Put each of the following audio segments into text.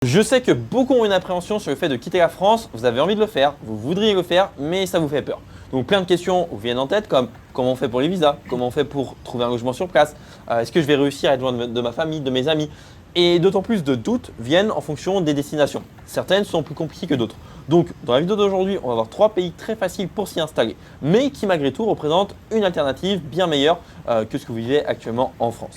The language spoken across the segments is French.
Je sais que beaucoup ont une appréhension sur le fait de quitter la France, vous avez envie de le faire, vous voudriez le faire, mais ça vous fait peur. Donc plein de questions vous viennent en tête comme comment on fait pour les visas, comment on fait pour trouver un logement sur place, est-ce que je vais réussir à être loin de ma famille, de mes amis. Et d'autant plus de doutes viennent en fonction des destinations. Certaines sont plus compliquées que d'autres. Donc dans la vidéo d'aujourd'hui, on va voir 3 pays très faciles pour s'y installer, mais qui malgré tout représentent une alternative bien meilleure que ce que vous vivez actuellement en France.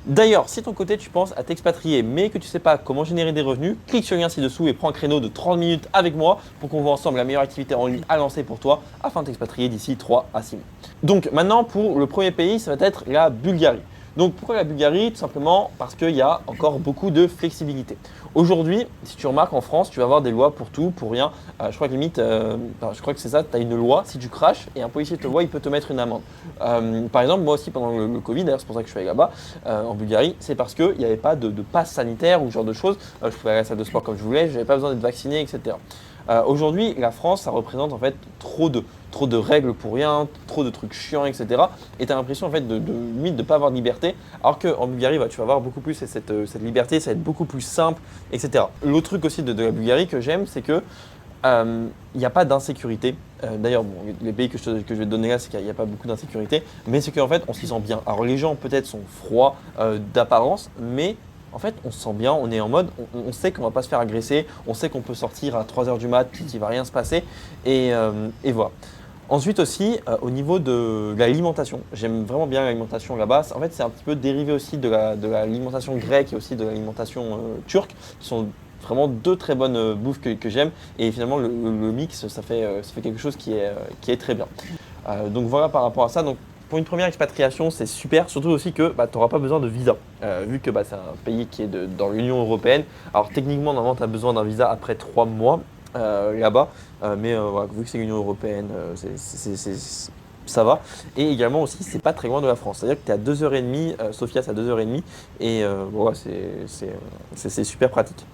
D'ailleurs, si de ton côté tu penses à t'expatrier mais que tu ne sais pas comment générer des revenus, clique sur le lien ci-dessous et prends un créneau de 30 minutes avec moi pour qu'on voit ensemble la meilleure activité en ligne à lancer pour toi afin de t'expatrier d'ici 3 à 6 mois. Donc maintenant pour le premier pays, ça va être la Bulgarie. Donc pourquoi la Bulgarie? Tout simplement parce qu'il y a encore beaucoup de flexibilité. Aujourd'hui, si tu remarques en France, tu vas avoir des lois pour tout, pour rien. Je crois que limite, je crois que c'est ça, tu as une loi, si tu craches et un policier te voit, il peut te mettre une amende. Par exemple, moi aussi pendant le Covid, d'ailleurs c'est pour ça que je suis allé là-bas, en Bulgarie, c'est parce qu'il n'y avait pas de passe sanitaire ou ce genre de choses. Je pouvais aller à la salle de sport comme je voulais, je n'avais pas besoin d'être vacciné, etc. Aujourd'hui, la France, ça représente en fait trop de règles pour rien, trop de trucs chiants, etc. Et tu as l'impression en fait limite de ne pas avoir de liberté, alors qu'en Bulgarie, tu vas avoir beaucoup plus cette liberté, ça va être beaucoup plus simple, etc. L'autre truc aussi de la Bulgarie que j'aime, c'est que il n'y a pas d'insécurité. D'ailleurs, bon, les pays que je vais te donner là, c'est qu'il n'y a pas beaucoup d'insécurité, mais c'est qu'en fait, on s'y sent bien. Alors les gens peut-être sont froids d'apparence, mais en fait, on se sent bien, on est en mode, on sait qu'on va pas se faire agresser, on sait qu'on peut sortir à 3 h du mat, qu'il ne va rien se passer, et voilà. Ensuite aussi, au niveau de l'alimentation, j'aime vraiment bien l'alimentation là-bas. En fait, c'est un petit peu dérivé aussi de l'alimentation grecque et aussi de l'alimentation turque, qui sont vraiment 2 très bonnes bouffes que j'aime. Et finalement, le mix, ça fait quelque chose qui est très bien. Donc voilà par rapport à ça. Donc, pour une première expatriation, c'est super, surtout aussi que tu n'auras pas besoin de visa, vu que c'est un pays qui est dans l'Union européenne. Alors techniquement, normalement, tu as besoin d'un visa après 3 mois là-bas, mais voilà, vu que c'est l'Union européenne, ça va. Et également aussi, c'est pas très loin de la France, c'est-à-dire que tu es à 2h30, Sofia c'est à 2h30, et voilà, c'est super pratique.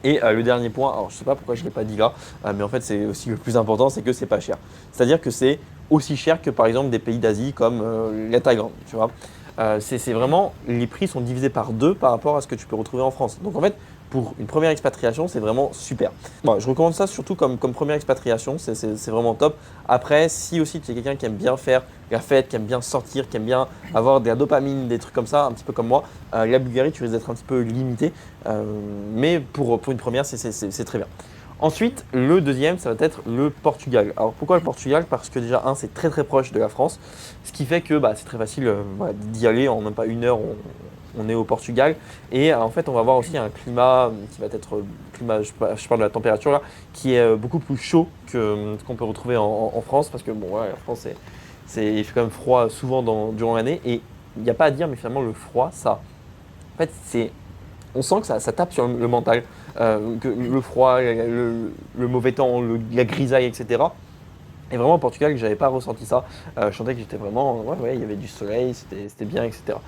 Et le dernier point, alors je ne sais pas pourquoi je ne l'ai pas dit là, mais en fait c'est aussi le plus important, c'est que c'est pas cher. C'est-à-dire que c'est aussi cher que par exemple des pays d'Asie comme la Thaïlande, tu vois. C'est vraiment, les prix sont divisés par 2 par rapport à ce que tu peux retrouver en France. Donc en fait, pour une première expatriation, c'est vraiment super. Bon, je recommande ça surtout comme première expatriation, c'est vraiment top. Après, si aussi tu es quelqu'un qui aime bien faire la fête, qui aime bien sortir, qui aime bien avoir de la dopamine, des trucs comme ça, un petit peu comme moi, la Bulgarie, tu risques d'être un petit peu limité. Mais pour une première, c'est très bien. Ensuite, le deuxième, ça va être le Portugal. Alors pourquoi le Portugal? Parce que déjà, c'est très très proche de la France, ce qui fait que c'est très facile d'y aller en même pas 1 heure. On est au Portugal et en fait on va avoir aussi un climat qui va être je parle de la température là, qui est beaucoup plus chaud que ce qu'on peut retrouver en France parce que bon ouais, la France il fait quand même froid souvent durant l'année et il n'y a pas à dire mais finalement le froid ça en fait on sent que ça tape sur le mental, que le froid, le mauvais temps, la grisaille, etc. Et vraiment au Portugal, j'avais pas ressenti ça. Je sentais que j'étais vraiment, ouais, il y avait du soleil, c'était bien, etc.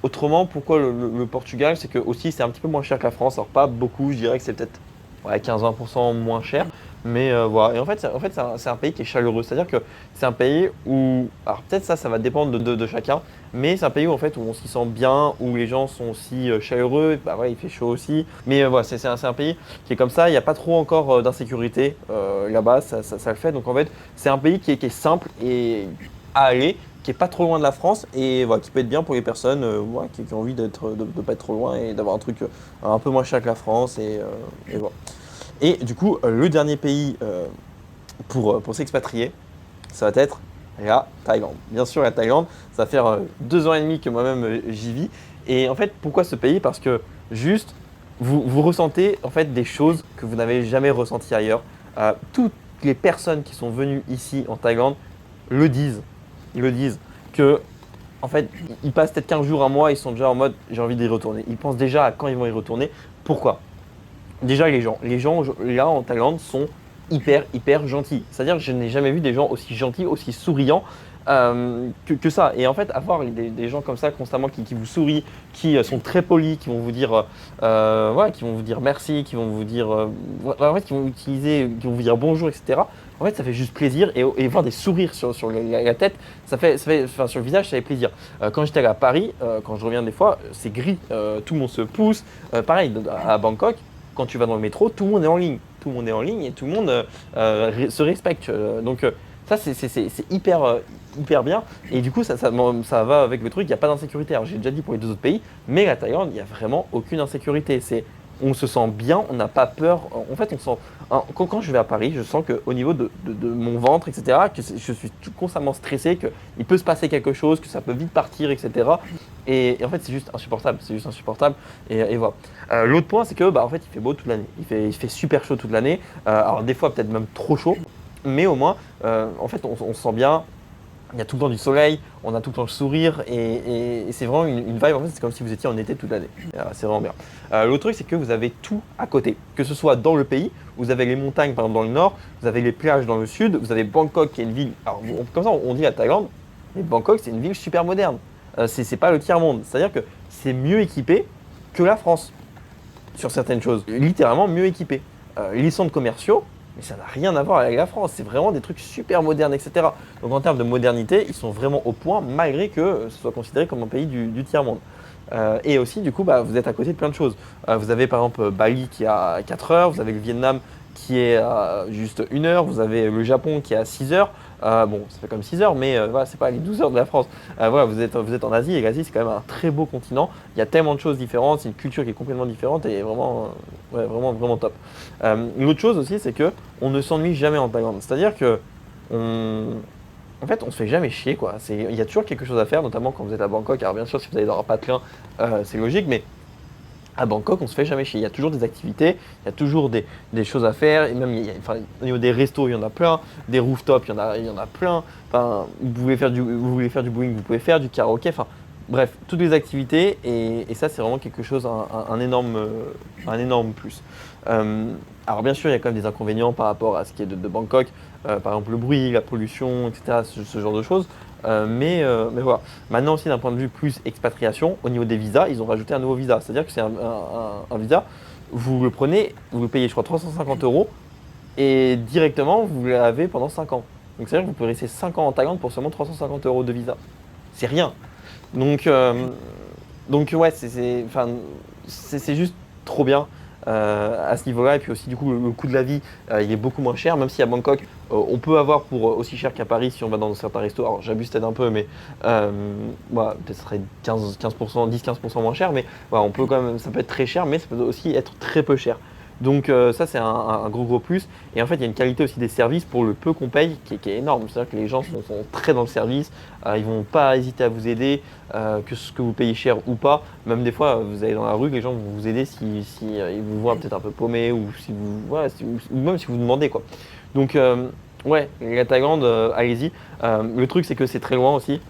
Autrement, pourquoi le Portugal? C'est que aussi c'est un petit peu moins cher que la France. Alors pas beaucoup, je dirais que c'est peut-être 15-20% moins cher. Mais voilà. Et en fait, c'est un pays qui est chaleureux. C'est-à-dire que c'est un pays où, alors peut-être ça va dépendre de chacun, mais c'est un pays où en fait où on s'y sent bien, où les gens sont aussi chaleureux. Bah ouais, il fait chaud aussi. Mais voilà, c'est un pays qui est comme ça. Il n'y a pas trop encore d'insécurité là-bas. Ça le fait. Donc en fait, c'est un pays qui est simple et à aller, qui est pas trop loin de la France et voilà, qui peut être bien pour les personnes voilà, qui ont envie de pas être trop loin et d'avoir un truc un peu moins cher que la France et voilà. Et du coup, le dernier pays pour s'expatrier, ça va être la Thaïlande. Bien sûr, la Thaïlande, ça va faire 2 ans et demi que moi-même j'y vis. Et en fait, pourquoi ce pays? Parce que juste, vous ressentez en fait des choses que vous n'avez jamais ressenties ailleurs. Toutes les personnes qui sont venues ici en Thaïlande le disent. Ils le disent que en fait, ils passent peut-être 15 jours, un mois, ils sont déjà en mode j'ai envie d'y retourner. Ils pensent déjà à quand ils vont y retourner. Pourquoi? Déjà les gens là en Thaïlande sont hyper gentils. C'est-à-dire que je n'ai jamais vu des gens aussi gentils, aussi souriants. que ça. Et en fait, avoir des gens comme ça constamment qui vous sourient, qui sont très polis, qui vont vous dire, voilà, qui vont vous dire merci, qui vont vous dire, en fait, qui vont vous dire bonjour, etc. En fait, ça fait juste plaisir et voir des sourires sur la tête, enfin, sur le visage, ça fait plaisir. Quand j'étais allé à Paris, quand je reviens des fois, c'est gris, tout le monde se pousse. Pareil, à Bangkok, quand tu vas dans le métro, tout le monde est en ligne. Tout le monde est en ligne et tout le monde se respecte. Donc, ça, c'est hyper bien. Et du coup, ça va avec le truc, il n'y a pas d'insécurité. Alors, j'ai déjà dit pour les deux autres pays, mais la Thaïlande, il n'y a vraiment aucune insécurité. On se sent bien, on n'a pas peur. En fait, quand je vais à Paris, je sens qu'au niveau de mon ventre, etc., je suis constamment stressé, qu'il peut se passer quelque chose, que ça peut vite partir, etc. Et en fait, c'est juste insupportable. C'est juste insupportable. Et voilà. L'autre point, c'est que, bah, en fait, il fait beau toute l'année. Il fait super chaud toute l'année. Alors, des fois, peut-être même trop chaud. Mais au moins, en fait, on se sent bien. Il y a tout le temps du soleil, on a tout le temps le sourire et c'est vraiment une vibe. En fait, c'est comme si vous étiez en été toute l'année. C'est vraiment bien. L'autre truc, c'est que vous avez tout à côté. Que ce soit dans le pays, vous avez les montagnes par exemple dans le nord, vous avez les plages dans le sud, vous avez Bangkok qui est une ville. Alors, comme ça, on dit la Thaïlande, mais Bangkok, c'est une ville super moderne. C'est pas le tiers-monde. C'est-à-dire que c'est mieux équipé que la France sur certaines choses. Littéralement mieux équipé. Les centres commerciaux, mais ça n'a rien à voir avec la France. C'est vraiment des trucs super modernes, etc. Donc en termes de modernité, ils sont vraiment au point, malgré que ce soit considéré comme un pays du tiers-monde. Et aussi, du coup, bah, vous êtes à côté de plein de choses. Vous avez par exemple Bali qui est à 4 heures, vous avez le Vietnam qui est à juste 1 heure, vous avez le Japon qui est à 6 heures. Bon, ça fait comme 6 heures, mais voilà, c'est pas les 12 heures de la France. Voilà, vous êtes en Asie et l'Asie, c'est quand même un très beau continent. Il y a tellement de choses différentes, c'est une culture qui est complètement différente et vraiment, ouais, vraiment top. Une autre chose aussi, c'est que on ne s'ennuie jamais en Thaïlande. C'est-à-dire que en fait, on se fait jamais chier, quoi. Il y a toujours quelque chose à faire, notamment quand vous êtes à Bangkok. Alors bien sûr, si vous allez dans un patelin, c'est logique, mais à Bangkok, on se fait jamais chier. Il y a toujours des activités, il y a toujours des choses à faire. Et même, enfin, au niveau des restos, il y en a plein. Des rooftops, il y en a plein. Enfin, vous voulez faire du bowling, vous pouvez faire du karaoké. Enfin, bref, toutes les activités. Et ça, c'est vraiment quelque chose, un énorme plus. Alors bien sûr, il y a quand même des inconvénients par rapport à ce qui est de Bangkok. Par exemple, le bruit, la pollution, etc. Ce genre de choses. Mais voilà. Maintenant aussi d'un point de vue plus expatriation, au niveau des visas, ils ont rajouté un nouveau visa. C'est-à-dire que c'est un visa, vous le prenez, vous le payez je crois 350 euros et directement vous l'avez pendant 5 ans. Donc c'est-à-dire que vous pouvez rester 5 ans en Thaïlande pour seulement 350 euros de visa. C'est rien. Donc, ouais, enfin, c'est juste trop bien à ce niveau-là. Et puis aussi, du coup, le coût de la vie, il est beaucoup moins cher, même si à Bangkok, on peut avoir pour aussi cher qu'à Paris si on va dans certains restos. Alors, j'abuse peut-être un peu, mais voilà, peut-être ce serait 15%, 10-15% moins cher. Mais voilà, on peut quand même, ça peut être très cher, mais ça peut aussi être très peu cher. Donc ça c'est un gros plus et en fait il y a une qualité aussi des services pour le peu qu'on paye qui est énorme. C'est-à-dire que les gens sont très dans le service, ils vont pas hésiter à vous aider, que ce que vous payez cher ou pas. Même des fois vous allez dans la rue, les gens vont vous aider si ils vous voient peut-être un peu paumé ou si vous voilà, ou même si vous demandez quoi. Donc ouais, la Thaïlande, allez-y. Le truc c'est que c'est très loin aussi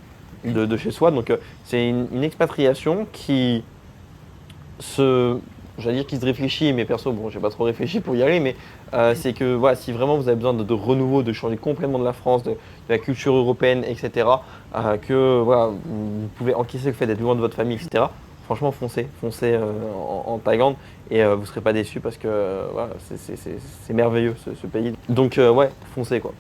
de chez soi, donc c'est une expatriation qui se j'allais dire qu'il se réfléchit, mais perso, bon, j'ai pas trop réfléchi pour y aller, mais c'est que voilà, si vraiment vous avez besoin de renouveau, de changer complètement de la France, de la culture européenne, etc., que voilà, vous pouvez encaisser le fait d'être loin de votre famille, etc., franchement, foncez en Thaïlande et vous ne serez pas déçus parce que voilà, c'est merveilleux ce pays. Donc, ouais, foncez quoi.